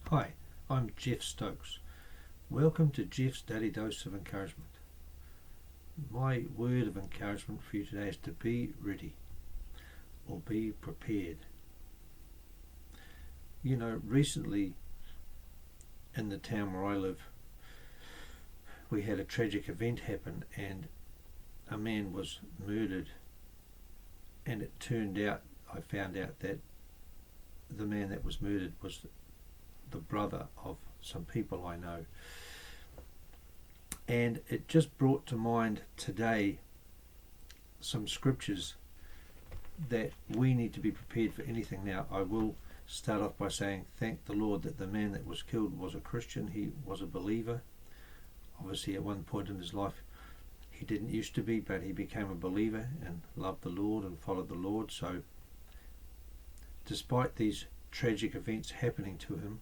Hi, I'm Geoff Stokes. Welcome to Geoff's Daily Dose of Encouragement. My word of encouragement for you today is to be ready or be prepared. You know, recently in the town where I live, we had a tragic event happen and a man was murdered, and it turned out, I found out that the man that was murdered was the brother of some people I know. And it just brought to mind today some scriptures that we need to be prepared for anything. Now, I will start off by saying thank the Lord that the man that was killed was a Christian. He was a believer. Obviously at one point in his life he didn't used to be, but he became a believer and loved the Lord and followed the Lord. So despite these tragic events happening to him,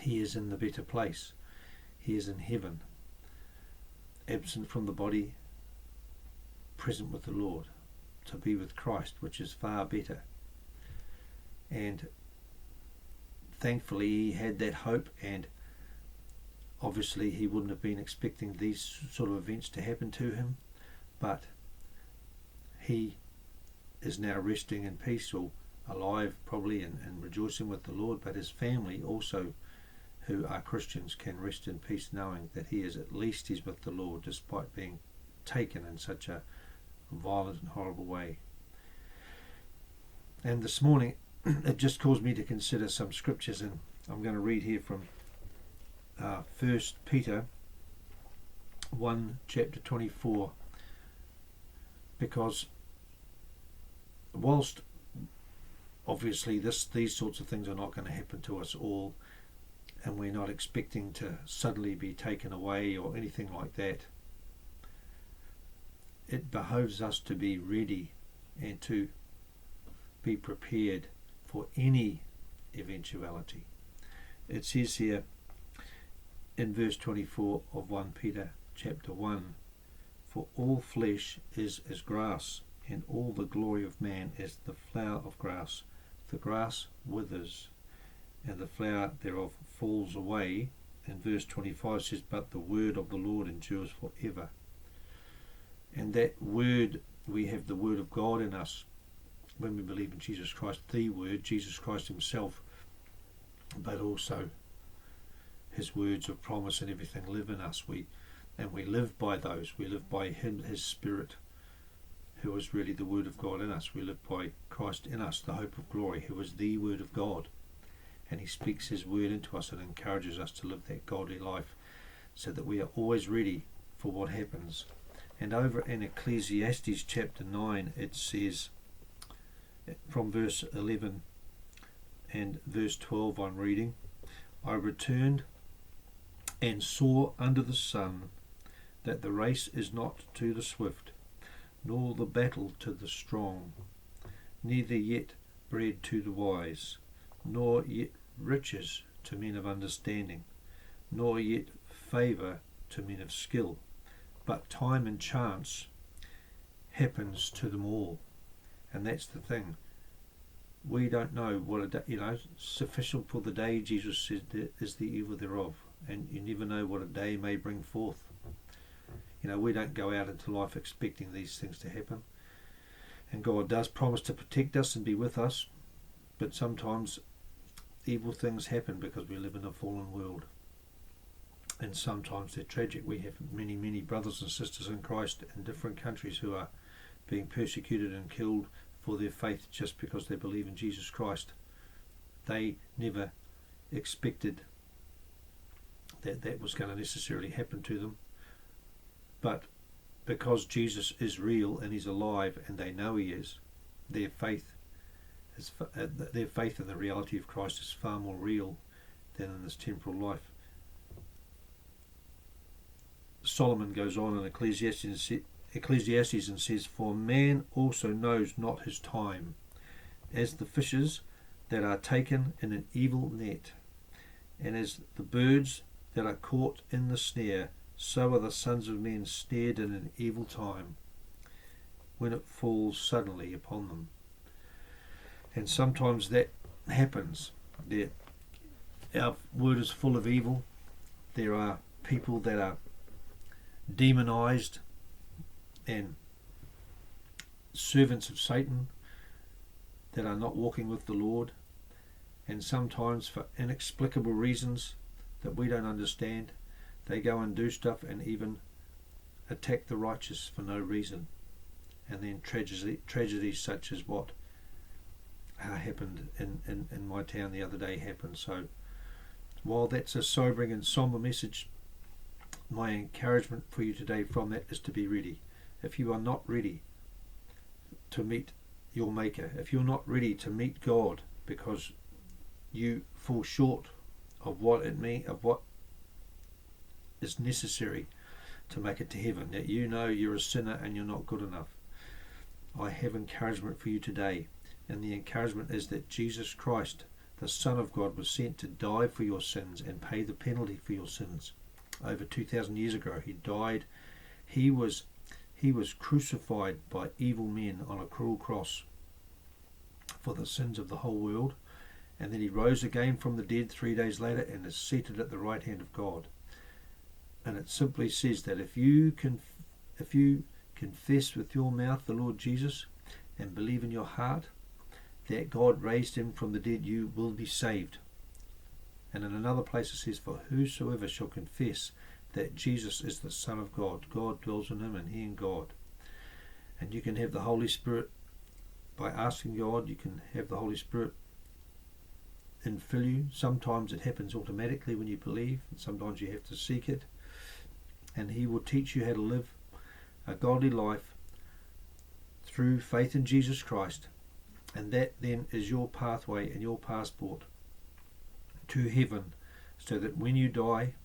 he is in the better place. He is in heaven, absent from the body, present with the Lord, to be with Christ, which is far better. And thankfully he had that hope, and obviously he wouldn't have been expecting these sort of events to happen to him, but he is now resting in peace, or alive probably, and rejoicing with the Lord. But his family also, who are Christians, can rest in peace knowing that he is, at least he's with the Lord, despite being taken in such a violent and horrible way. And this morning it just caused me to consider some scriptures, and I'm going to read here from 1 Peter 1 chapter 24, because whilst obviously these sorts of things are not going to happen to us all, and we're not expecting to suddenly be taken away or anything like that, it behoves us to be ready and to be prepared for any eventuality. It says here in verse 24 of 1 Peter chapter 1, "For all flesh is as grass, and all the glory of man as the flower of grass. The grass withers, and the flower thereof falls away." And verse 25 says, "But the word of the Lord endures forever." And that word, we have the word of God in us when we believe in Jesus Christ, the word, Jesus Christ himself, but also his words of promise and everything live in us. We live by those. We live by him, his Spirit, who is really the word of God in us. We live by Christ in us, the hope of glory, who is the word of God. And he speaks his word into us and encourages us to live that godly life, so that we are always ready for what happens. And over in Ecclesiastes chapter 9, it says, from verse 11 and verse 12 I'm reading, "I returned and saw under the sun that the race is not to the swift, nor the battle to the strong, neither yet bread to the wise, nor yet riches to men of understanding, nor yet favour to men of skill, but time and chance happens to them all." And that's the thing. We don't know what a day, sufficient for the day, Jesus said, is the evil thereof, and you never know what a day may bring forth. We don't go out into life expecting these things to happen, and God does promise to protect us and be with us, but sometimes evil things happen because we live in a fallen world, and sometimes they're tragic. We have many brothers and sisters in Christ in different countries who are being persecuted and killed for their faith just because they believe in Jesus Christ. They never expected that was going to necessarily happen to them, but because Jesus is real and he's alive and they know he is, their faith in the reality of Christ is far more real than in this temporal life. Solomon goes on in Ecclesiastes and says, "For man also knows not his time, as the fishes that are taken in an evil net, and as the birds that are caught in the snare, so are the sons of men snared in an evil time, when it falls suddenly upon them." And sometimes that happens. Our word is full of evil. There are people that are demonized and servants of Satan that are not walking with the Lord, and sometimes for inexplicable reasons that we don't understand, they go and do stuff and even attack the righteous for no reason. And then tragedies such as what happened in my town the other day happened. So while that's a sobering and somber message, my encouragement for you today from that is to be ready. If you are not ready to meet your Maker, if you're not ready to meet God because you fall short of what is necessary to make it to heaven, that you know you're a sinner and you're not good enough, I have encouragement for you today. And the encouragement is that Jesus Christ, the Son of God, was sent to die for your sins and pay the penalty for your sins. Over 2,000 years ago, he died. He was crucified by evil men on a cruel cross for the sins of the whole world. And then he rose again from the dead 3 days later and is seated at the right hand of God. And it simply says that if you confess with your mouth the Lord Jesus and believe in your heart that God raised him from the dead, you will be saved. And in another place it says, for whosoever shall confess that Jesus is the Son of God, God dwells in him and he in God. And you can have the Holy Spirit by asking God. You can have the Holy Spirit infill you. Sometimes it happens automatically when you believe, and sometimes you have to seek it. And he will teach you how to live a godly life through faith in Jesus Christ. And that then is your pathway and your passport to heaven, so that when you die,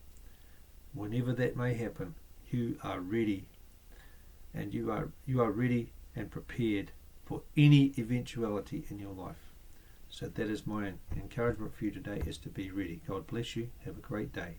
whenever that may happen, you are ready, and you are ready and prepared for any eventuality in your life. So that is my encouragement for you today, is to be ready. God bless you. Have a great day.